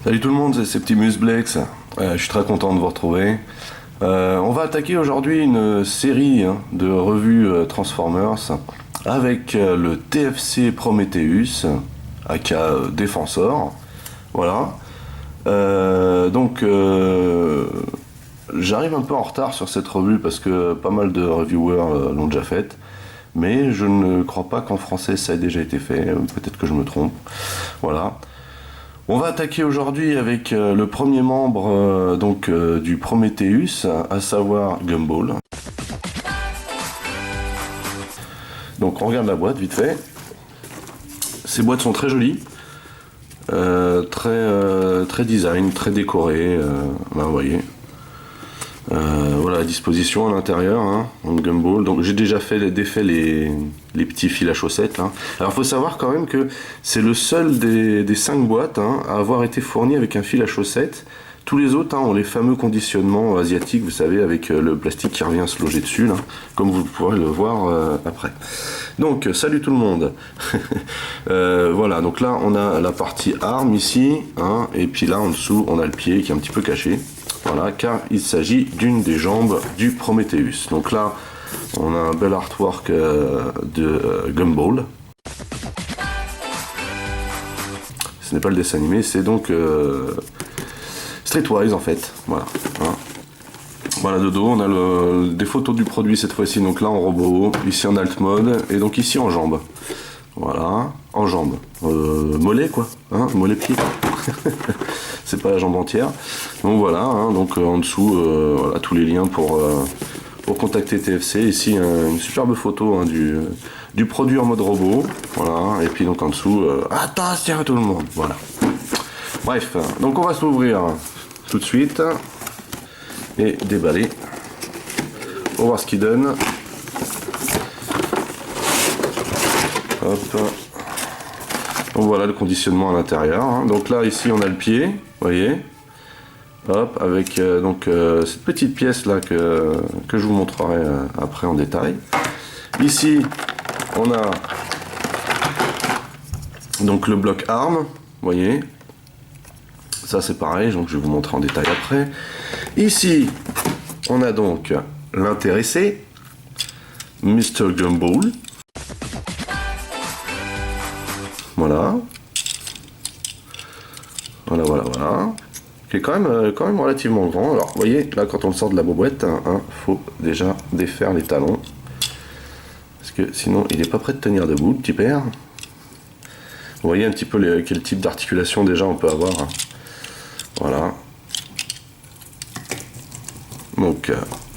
Salut tout le monde, c'est Septimus Blex. Je suis très content de vous retrouver. On va attaquer aujourd'hui une série de revues Transformers avec le TFC Prometheus, aka Défenseur. Voilà. J'arrive un peu en retard sur cette revue parce que pas mal de reviewers l'ont déjà faite. Mais je ne crois pas qu'en français ça ait déjà été fait. Peut-être que je me trompe. Voilà. On va attaquer aujourd'hui avec le premier membre du Prometheus, à savoir Gumball. Donc on regarde la boîte vite fait. Ces boîtes sont très jolies, très design, très décorées. Là, vous voyez. Voilà la disposition à l'intérieur, Gumball. Donc j'ai déjà défait les petits fils à chaussettes. Là. Alors il faut savoir quand même que c'est le seul des 5 boîtes à avoir été fourni avec un fil à chaussettes. Tous les autres ont les fameux conditionnements asiatiques, vous savez, avec le plastique qui revient se loger dessus, là, comme vous pourrez le voir après. Donc salut tout le monde. Voilà, donc là on a la partie arme ici, et puis là en dessous on a le pied qui est un petit peu caché. Voilà, car il s'agit d'une des jambes du Prometheus. Donc là, on a un bel artwork de Gumball. Ce n'est pas le dessin animé, c'est donc Streetwise en fait. Voilà. Voilà, de dos, on a des photos du produit cette fois-ci. Donc là en robot, ici en alt mode, et donc ici en jambe. Voilà, en jambe. Mollet quoi, mollet pied. C'est pas la jambe entière. Donc voilà, donc en dessous, voilà, tous les liens pour contacter TFC. Ici, une superbe photo du produit en mode robot. Voilà, et puis donc en dessous, attention tout le monde. Voilà. Bref, donc on va s'ouvrir tout de suite et déballer pour voir ce qu'il donne. Hop. Donc voilà le conditionnement à l'intérieur. Donc là ici on a le pied, vous voyez. Hop, avec cette petite pièce là que je vous montrerai après en détail. Ici on a donc le bloc arme, vous voyez. Ça c'est pareil, donc je vais vous montrer en détail après. Ici on a donc l'intéressé, Mr. Gumball. Voilà. Voilà. Qui est quand même relativement grand. Alors, vous voyez, là, quand on le sort de la boîte, faut déjà défaire les talons. Parce que sinon, il n'est pas prêt de tenir debout, le petit père. Vous voyez un petit peu quel type d'articulation déjà on peut avoir. Voilà. Donc,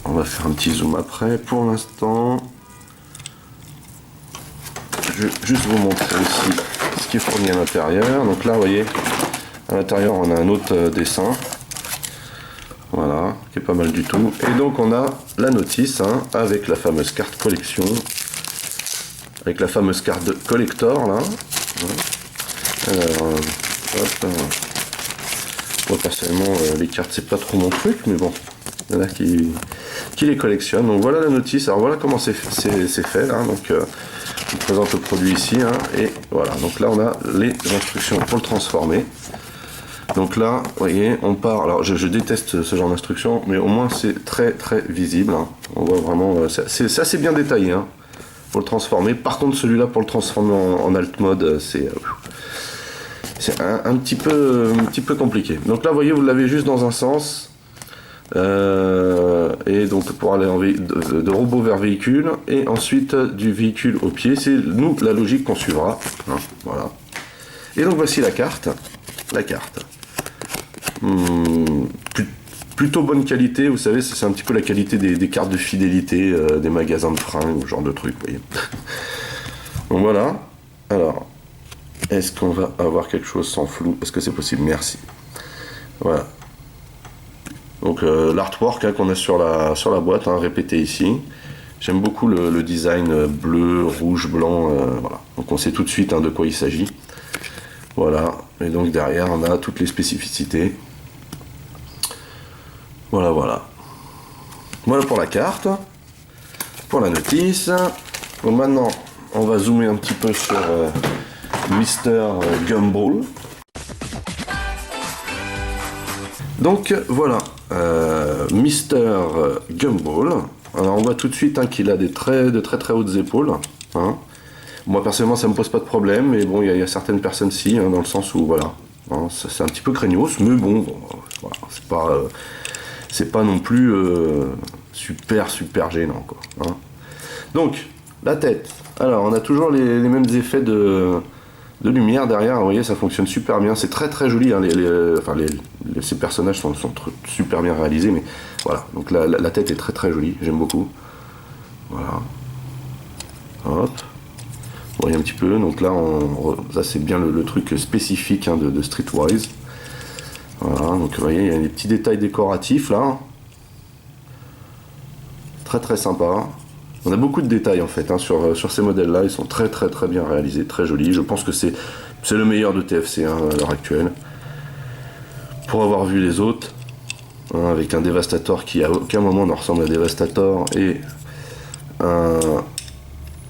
on va faire un petit zoom après. Pour l'instant, je vais juste vous montrer ici ce qui est fourni à l'intérieur. Donc là, vous voyez, à l'intérieur, on a un autre dessin. Voilà, qui est pas mal du tout. Et donc, on a la notice avec la fameuse carte collection. Avec la fameuse carte de collector, là. Alors, hop. Moi, personnellement, les cartes, c'est pas trop mon truc, mais bon. Il y en a qui les collectionnent. Donc, voilà la notice. Alors, voilà comment c'est fait, là. Donc, je vous présente le produit ici, et voilà, donc là on a les instructions pour le transformer. Donc là, vous voyez, on part, alors je déteste ce genre d'instructions, mais au moins c'est très visible, on voit vraiment, c'est assez bien détaillé, pour le transformer. Par contre celui-là, pour le transformer en alt mode, c'est un petit peu compliqué. Donc là, vous voyez, vous l'avez juste dans un sens, et donc pour aller de robot vers véhicule, et ensuite du véhicule au pied, c'est nous la logique qu'on suivra. Voilà. Et donc voici la carte. Plutôt bonne qualité, vous savez, c'est un petit peu la qualité des cartes de fidélité des magasins de fringues, ce genre de trucs, vous voyez. Donc voilà. Alors, est-ce qu'on va avoir quelque chose sans flou? Est-ce que c'est possible? Merci. Voilà. Donc l'artwork qu'on a sur la boîte, répété ici. J'aime beaucoup le design bleu, rouge, blanc. Voilà. Donc on sait tout de suite de quoi il s'agit. Voilà. Et donc derrière on a toutes les spécificités. Voilà. Voilà pour la carte. Pour la notice. Donc maintenant on va zoomer un petit peu sur Mr. Gumball. Donc voilà, Mister Gumball. Alors on voit tout de suite hein, qu'il a de très hautes épaules. Hein. Moi personnellement ça me pose pas de problème, mais bon il y a certaines personnes si, hein, dans le sens où voilà, hein, c'est un petit peu craignos, mais bon, voilà, c'est pas non plus super gênant quoi. Hein. Donc la tête. Alors on a toujours les mêmes effets de lumière derrière, vous voyez ça fonctionne super bien, c'est très joli, hein, ces personnages sont super bien réalisés, mais voilà, donc la tête est très jolie, j'aime beaucoup. Voilà. Hop. Vous voyez un petit peu, donc là, ça c'est bien le truc spécifique hein, de Streetwise. Voilà, donc vous voyez, il y a des petits détails décoratifs là. Très sympa. On a beaucoup de détails en fait hein, sur ces modèles là, ils sont très bien réalisés, très jolis. Je pense que c'est le meilleur de TFC hein, à l'heure actuelle. Pour avoir vu les autres, hein, avec un Devastator qui à aucun moment ne ressemble à Devastator et un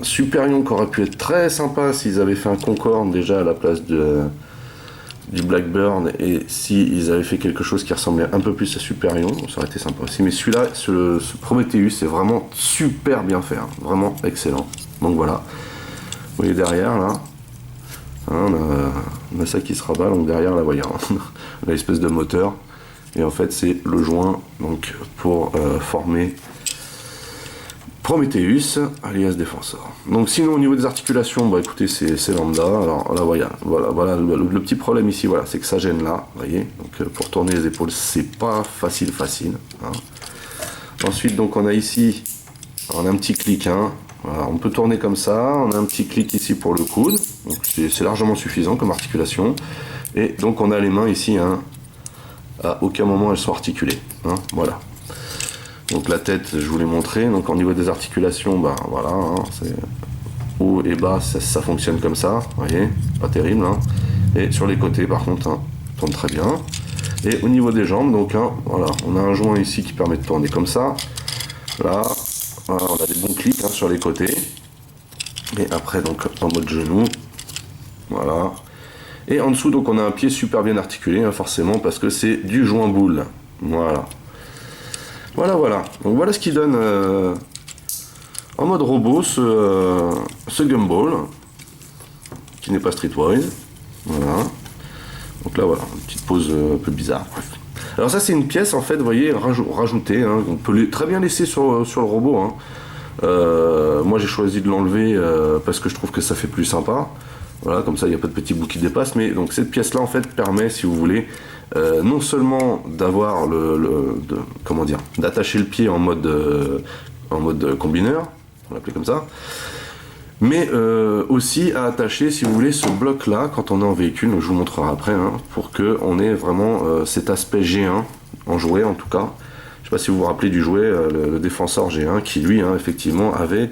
Superion qui aurait pu être très sympa s'ils avaient fait un Concorde déjà à la place du Blackburn et s'ils avaient fait quelque chose qui ressemblait un peu plus à Superion, ça aurait été sympa aussi. Mais celui-là, ce Prometheus, c'est vraiment super bien fait, hein, vraiment excellent. Donc voilà, vous voyez derrière là, hein, on a ça qui se rabat, donc derrière là, voyez, on a l'espèce de moteur et en fait c'est le joint donc pour former Prometheus, alias Défenseur. Donc sinon au niveau des articulations, bah écoutez c'est lambda. Alors là voilà le petit problème ici, voilà, c'est que ça gêne là, vous voyez. Donc pour tourner les épaules, c'est pas facile. Hein. Ensuite donc on a ici, on a un petit clic, hein. Voilà, on peut tourner comme ça, on a un petit clic ici pour le coude, donc c'est largement suffisant comme articulation. Et donc on a les mains ici, hein. À aucun moment elles sont articulées, hein. Voilà. Donc la tête, je vous l'ai montré. Donc au niveau des articulations, ben voilà, hein, c'est haut et bas, ça fonctionne comme ça, vous voyez, pas terrible. Hein. Et sur les côtés, par contre, hein, tourne très bien. Et au niveau des jambes, donc hein, voilà, on a un joint ici qui permet de tourner comme ça. Là, voilà, on a des bons clics hein, sur les côtés. Et après, donc en mode genou, voilà. Et en dessous, donc on a un pied super bien articulé, hein, forcément, parce que c'est du joint boule. Voilà. Voilà. Donc voilà ce qui donne en mode robot ce Gumball, qui n'est pas Streetwise. Voilà. Donc là voilà, une petite pose un peu bizarre. Bref. Alors ça c'est une pièce en fait, vous voyez, rajoutée. Hein. On peut très bien laisser sur le robot. Hein. Moi j'ai choisi de l'enlever parce que je trouve que ça fait plus sympa. Voilà, comme ça il n'y a pas de petits bouts qui dépassent. Mais donc cette pièce là en fait permet, si vous voulez, non seulement d'avoir d'attacher le pied en mode combineur, on l'appelait comme ça, mais aussi à attacher, si vous voulez, ce bloc là quand on est en véhicule, donc je vous montrerai après, hein, pour qu'on ait vraiment cet aspect G1 en jouet en tout cas. Je sais pas si vous vous rappelez du jouet, le défenseur G1 qui lui hein, effectivement avait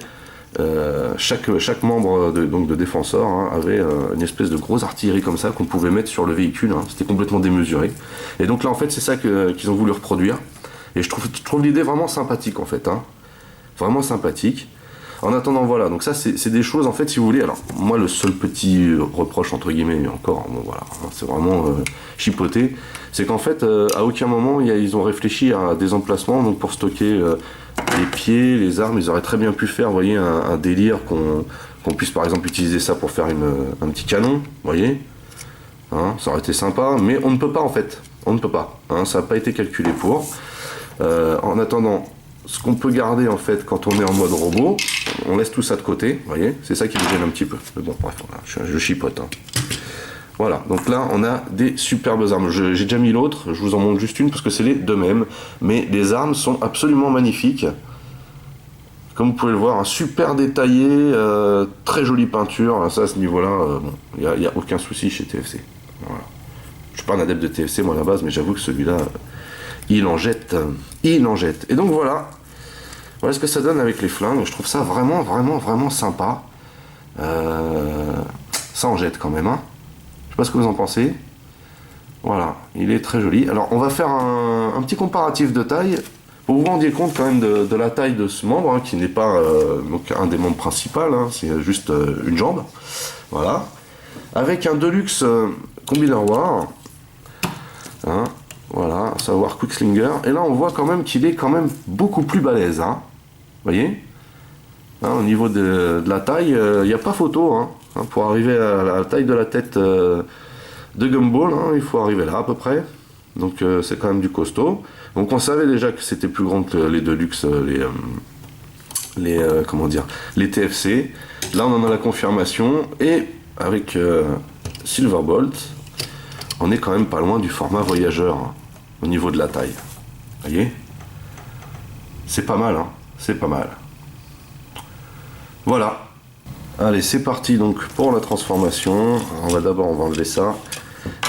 chaque membre de défenseur hein, avait une espèce de grosse artillerie comme ça qu'on pouvait mettre sur le véhicule, hein, c'était complètement démesuré. Et donc là en fait c'est ça qu'ils ont voulu reproduire. Et je trouve l'idée vraiment sympathique en fait, hein. Vraiment sympathique. En attendant voilà, donc ça c'est des choses en fait si vous voulez. Alors moi le seul petit reproche entre guillemets encore, bon, voilà, hein, c'est vraiment chipoté, c'est qu'en fait à aucun moment ils ont réfléchi à des emplacements donc pour stocker les pieds, les armes. Ils auraient très bien pu faire, vous voyez, un délire qu'on puisse par exemple utiliser ça pour faire un petit canon, vous voyez, hein, ça aurait été sympa, mais on ne peut pas en fait, on ne peut pas, hein, ça n'a pas été calculé pour. En attendant, ce qu'on peut garder en fait quand on est en mode robot, on laisse tout ça de côté, vous voyez, c'est ça qui me gêne un petit peu. Mais bon, bref, voilà, je chipote. Hein. Voilà, donc là on a des superbes armes. J'ai déjà mis l'autre, je vous en montre juste une parce que c'est les deux mêmes, mais les armes sont absolument magnifiques. Comme vous pouvez le voir, un super détaillé, très jolie peinture. Ça à ce niveau-là, il n'y a aucun souci chez TFC. Voilà. Je suis pas un adepte de TFC moi à la base, mais j'avoue que celui-là, il en jette. Et donc voilà ce que ça donne avec les flingues. Je trouve ça vraiment sympa. Ça en jette quand même, hein. Je sais pas ce que vous en pensez. Voilà, il est très joli. Alors on va faire un petit comparatif de taille pour vous rendre compte quand même de la taille de ce membre, hein, qui n'est pas donc un des membres principaux, hein, c'est juste une jambe. Voilà. Avec un Deluxe Combiner War. Hein, Voilà, savoir Quickslinger. Et là, on voit quand même qu'il est quand même beaucoup plus balèze. Hein. Vous voyez, hein, au niveau de la taille, il n'y a pas photo. Hein. Pour arriver à la taille de la tête de Gumball, hein, il faut arriver là à peu près. Donc c'est quand même du costaud. Donc on savait déjà que c'était plus grand que les Deluxe, comment dire, les TFC. Là, on en a la confirmation. Et avec Silverbolt, on est quand même pas loin du format voyageur. Hein, au niveau de la taille. Vous voyez? C'est pas mal, hein, c'est pas mal. Voilà. Allez, c'est parti donc pour la transformation. On va enlever ça.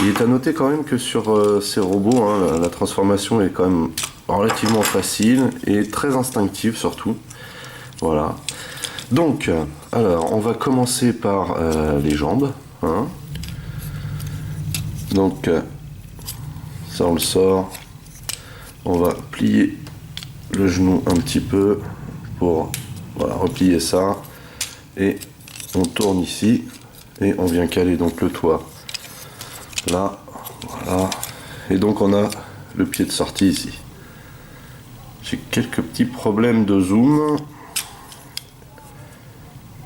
Il est à noter quand même que sur ces robots, hein, la transformation est quand même relativement facile et très instinctive surtout. Voilà. Donc, alors, on va commencer par les jambes. Hein. Donc, ça on le sort. On va plier le genou un petit peu pour voilà, replier ça. Et on tourne ici. Et on vient caler donc le toit là. Voilà. Et donc on a le pied de sortie ici. J'ai quelques petits problèmes de zoom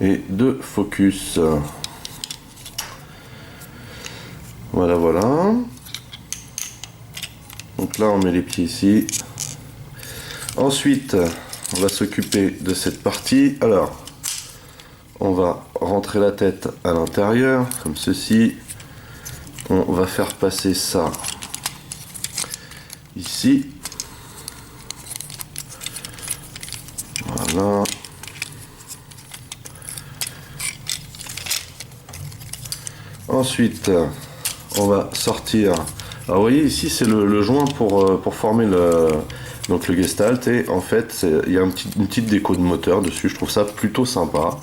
et de focus. Voilà, voilà. Donc là, on met les pieds ici. Ensuite, on va s'occuper de cette partie. Alors, on va rentrer la tête à l'intérieur, comme ceci. On va faire passer ça ici. Voilà. Ensuite, on va sortir. Alors, vous voyez ici, c'est le joint pour former donc le Gestalt. Et en fait, il y a une petite déco de moteur dessus. Je trouve ça plutôt sympa.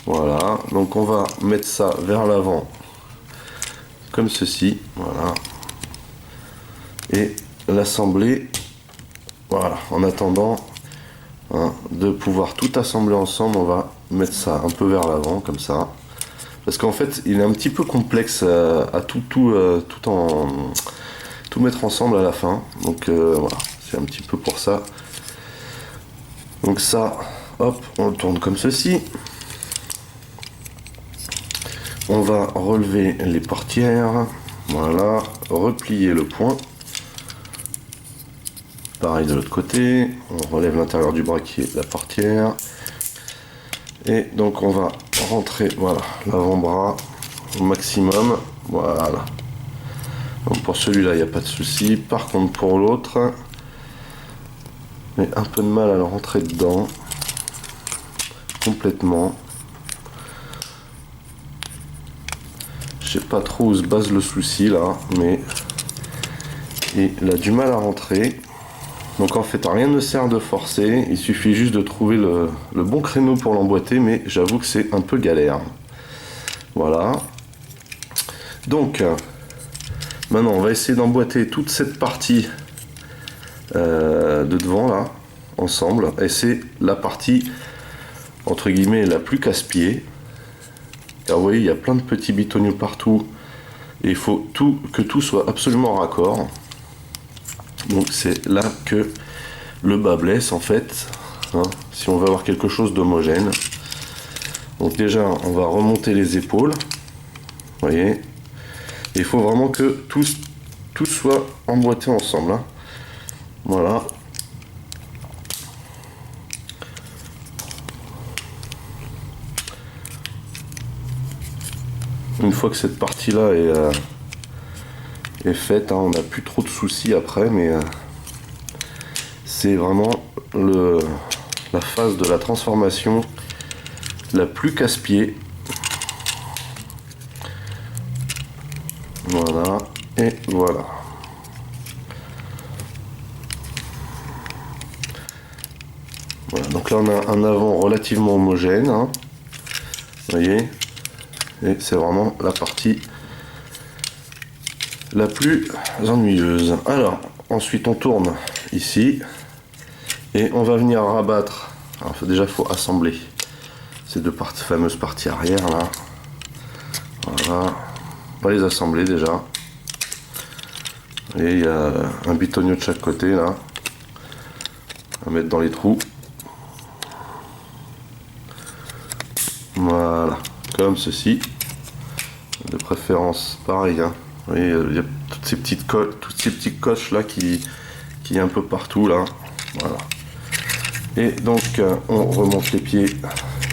Voilà. Donc, on va mettre ça vers l'avant, comme ceci. Voilà. Et l'assembler. Voilà. En attendant hein, de pouvoir tout assembler ensemble, on va mettre ça un peu vers l'avant, comme ça. Parce qu'en fait, il est un petit peu complexe à tout mettre ensemble à la fin. Donc voilà, c'est un petit peu pour ça. Donc ça, hop, on le tourne comme ceci. On va relever les portières. Voilà, replier le point. Pareil de l'autre côté. On relève l'intérieur du braquier, la portière. Et donc on va rentrer voilà l'avant-bras au maximum. Voilà. Donc pour celui-là, il n'y a pas de souci. Par contre, pour l'autre, j'ai un peu de mal à le rentrer dedans complètement. Je sais pas trop où se base le souci là, mais il a du mal à rentrer. Donc en fait, rien ne sert de forcer, il suffit juste de trouver le bon créneau pour l'emboîter, mais j'avoue que c'est un peu galère. Voilà. Donc, maintenant, on va essayer d'emboîter toute cette partie de devant, là, ensemble. Et c'est la partie, entre guillemets, la plus casse-pied. Car vous voyez, il y a plein de petits bitoniaux partout. Et il faut que tout soit absolument raccord. Donc c'est là que le bas blesse en fait, hein, si on veut avoir quelque chose d'homogène. Donc déjà on va remonter les épaules, vous voyez, il faut vraiment que tout soit emboîté ensemble. Hein. Voilà. Une fois que cette partie là est faite, hein, on n'a plus trop de soucis après, mais c'est vraiment la phase de la transformation la plus casse-pied. Voilà, et voilà. Voilà, donc là on a un avant relativement homogène, hein, vous voyez, et c'est vraiment la partie la plus ennuyeuse. Alors, ensuite on tourne ici et on va venir rabattre. Alors, déjà, il faut assembler ces deux fameuses parties arrière là. Voilà, on va les assembler déjà. Et il y a un bitonio de chaque côté là, à mettre dans les trous. Voilà, comme ceci. De préférence pareil, hein. Vous voyez, il y a toutes ces petites coches là qui est un peu partout là. Voilà. Et donc on remonte les pieds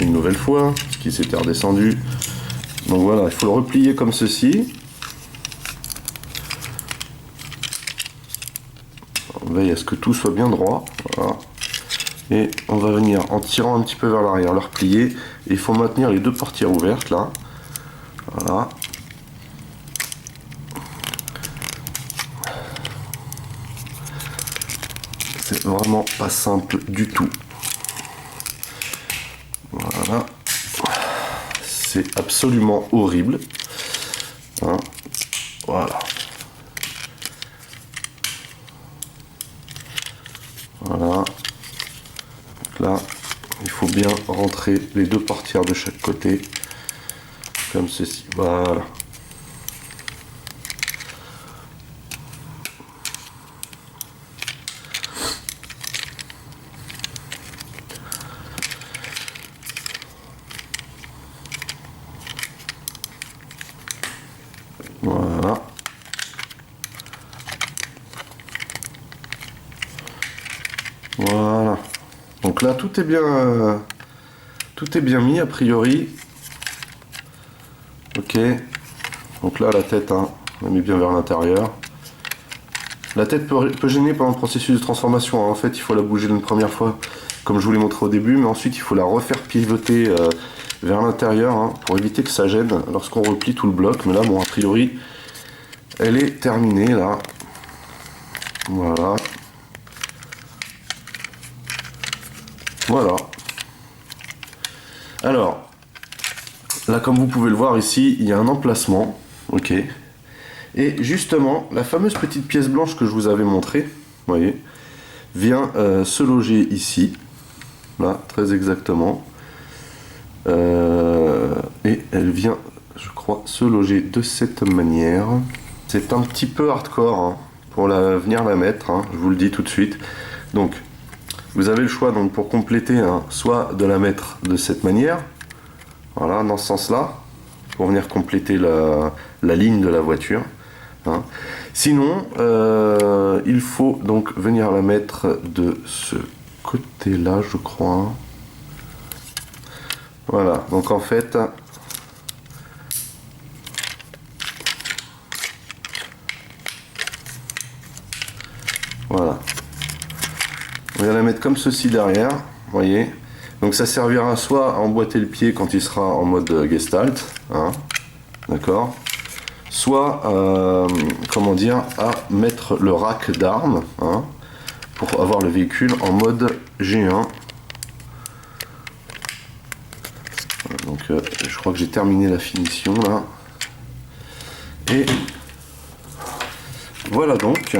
une nouvelle fois, ce qui s'était redescendu. Donc voilà, il faut le replier comme ceci. On veille à ce que tout soit bien droit. Voilà. Et on va venir en tirant un petit peu vers l'arrière, le replier. Et il faut maintenir les deux portières ouvertes là. Voilà. C'est vraiment pas simple du tout. Voilà. C'est absolument horrible. Hein. Voilà. Voilà. Donc là, il faut bien rentrer les deux portières de chaque côté. Comme ceci. Voilà. Voilà. Voilà. Donc là, tout est bien mis a priori. Ok. Donc là, la tête, hein, on la met bien vers l'intérieur. La tête peut gêner pendant le processus de transformation. Hein. En fait, il faut la bouger une première fois, comme je vous l'ai montré au début, mais ensuite, il faut la refaire pivoter vers l'intérieur hein, pour éviter que ça gêne lorsqu'on replie tout le bloc. Mais là, bon, a priori, elle est terminée là. Voilà. Voilà. Alors, là, comme vous pouvez le voir ici, il y a un emplacement. Ok. Et justement, la fameuse petite pièce blanche que je vous avais montrée, vous voyez, vient se loger ici. Là, très exactement. Et elle vient, je crois, se loger de cette manière. C'est un petit peu hardcore hein, pour venir la mettre, hein, je vous le dis tout de suite. Donc, vous avez le choix donc, pour compléter, hein, soit de la mettre de cette manière, voilà, dans ce sens-là, pour venir compléter la ligne de la voiture. Hein. Sinon, il faut donc venir la mettre de ce côté-là, je crois. Voilà, donc en fait, voilà. On va la mettre comme ceci derrière, vous voyez. Donc ça servira soit à emboîter le pied quand il sera en mode gestalt, hein, d'accord, soit comment dire, à mettre le rack d'armes hein, pour avoir le véhicule en mode G1. Donc je crois que j'ai terminé la finition là. Et voilà donc.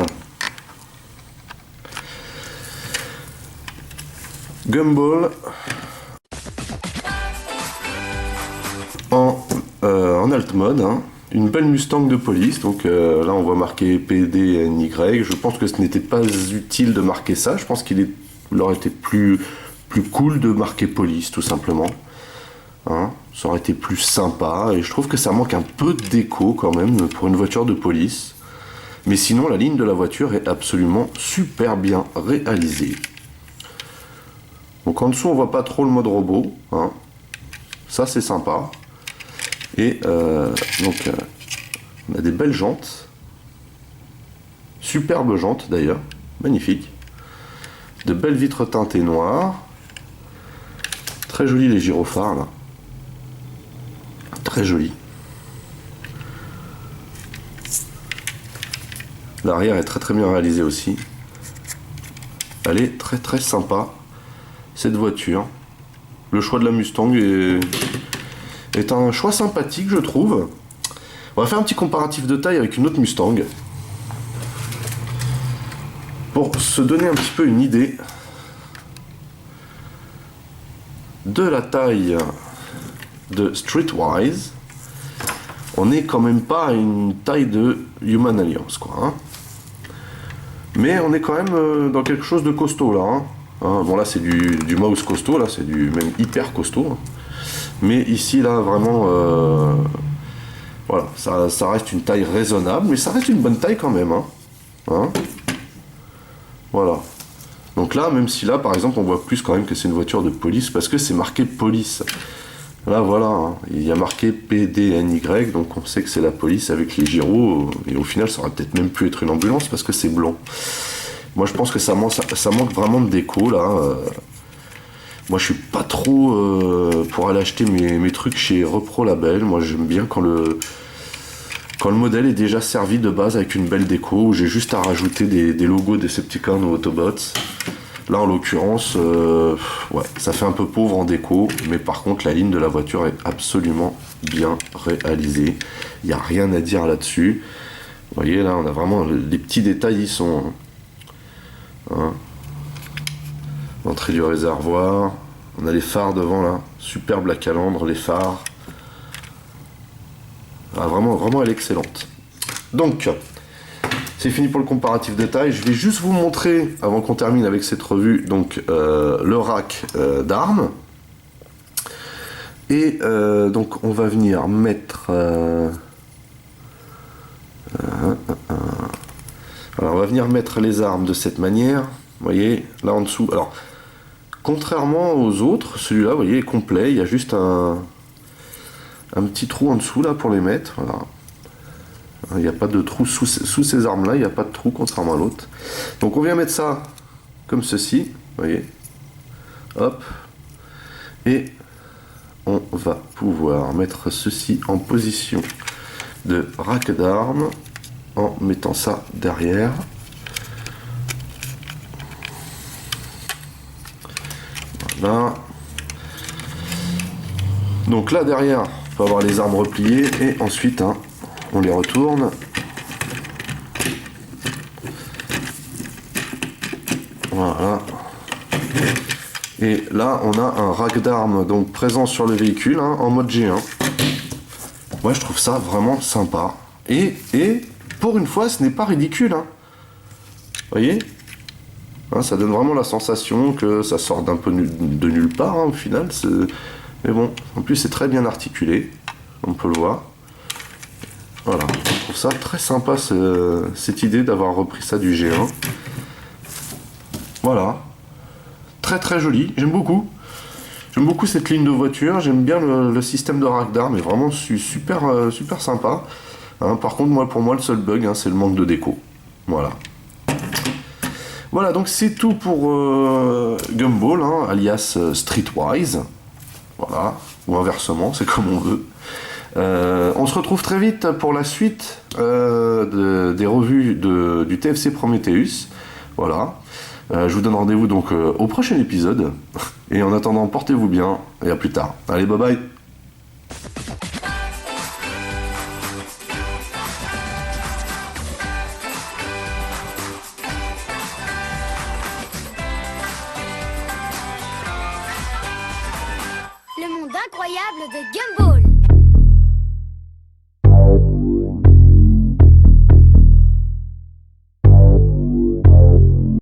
Gumball en alt mode, hein. Une belle Mustang de police, donc là on voit marqué PDNY, je pense que ce n'était pas utile de marquer ça, je pense qu'il aurait été plus cool de marquer police tout simplement, hein. Ça aurait été plus sympa, et je trouve que ça manque un peu de déco quand même pour une voiture de police, mais sinon la ligne de la voiture est absolument super bien réalisée. Donc en dessous on voit pas trop le mode robot, hein. Ça c'est sympa. Et donc on a des belles jantes, superbes jantes d'ailleurs, magnifiques. De belles vitres teintées noires, très jolis les gyrophares là, très jolis. L'arrière est très bien réalisé aussi. Elle est très sympa cette voiture. Le choix de la Mustang est un choix sympathique je trouve. On va faire un petit comparatif de taille avec une autre Mustang pour se donner un petit peu une idée de la taille de Streetwise. On n'est quand même pas à une taille de Human Alliance quoi, hein. Mais on est quand même dans quelque chose de costaud là. Bon là c'est du mouse costaud, là c'est du même hyper costaud. Hein. Mais ici là vraiment, voilà, ça reste une taille raisonnable, mais ça reste une bonne taille quand même. Hein. Voilà. Donc là, même si là par exemple on voit plus quand même que c'est une voiture de police, parce que c'est marqué police. Là voilà, hein, il y a marqué PDNY, donc on sait que c'est la police avec les gyros, et au final ça aurait peut-être même pu être une ambulance parce que c'est blanc. Moi je pense que ça manque vraiment de déco là. Moi je suis pas trop pour aller acheter mes trucs chez Repro Label. Moi j'aime bien quand le modèle est déjà servi de base avec une belle déco, où j'ai juste à rajouter des logos Decepticons ou Autobots. Là en l'occurrence, ouais, ça fait un peu pauvre en déco, mais par contre la ligne de la voiture est absolument bien réalisée. Il n'y a rien à dire là-dessus. Vous voyez là, on a vraiment les petits détails, ils sont... Hein. L'entrée du réservoir, on a les phares devant là, superbe la calandre, les phares. Ah, vraiment, vraiment elle est excellente. Donc... c'est fini pour le comparatif de taille. Je vais juste vous montrer, avant qu'on termine avec cette revue, donc le rack d'armes. Et donc on va venir mettre... alors on va venir mettre les armes de cette manière. Vous voyez, là en dessous. Alors, contrairement aux autres, celui-là, vous voyez, est complet. Il y a juste un petit trou en dessous là pour les mettre. Voilà. Il n'y a pas de trou sous ces armes là, il n'y a pas de trou contrairement à l'autre. Donc on vient mettre ça comme ceci, vous voyez, hop, et on va pouvoir mettre ceci en position de rack d'armes en mettant ça derrière. Voilà. Donc là derrière, on peut avoir les armes repliées et ensuite on les retourne. Voilà. Et là, on a un rack d'armes donc présent sur le véhicule en mode G1. Moi, je trouve ça vraiment sympa. Et pour une fois, ce n'est pas ridicule. Vous voyez, ça donne vraiment la sensation que ça sort d'un peu de nulle part au final. Mais bon, en plus, c'est très bien articulé. On peut le voir. Voilà, je trouve ça très sympa cette idée d'avoir repris ça du G1. Voilà, très très joli, j'aime beaucoup. J'aime beaucoup cette ligne de voiture, j'aime bien le système de rack d'armes, est vraiment super sympa. Par contre, pour moi, le seul bug, c'est le manque de déco. Voilà. Voilà, donc c'est tout pour Gumball, alias Streetwise. Voilà, ou inversement, c'est comme on veut. On se retrouve très vite pour la suite des revues du TFC Prometheus. Voilà. Je vous donne rendez-vous donc au prochain épisode. Et en attendant, portez-vous bien et à plus tard. Allez, bye bye. Le monde incroyable de Gumball.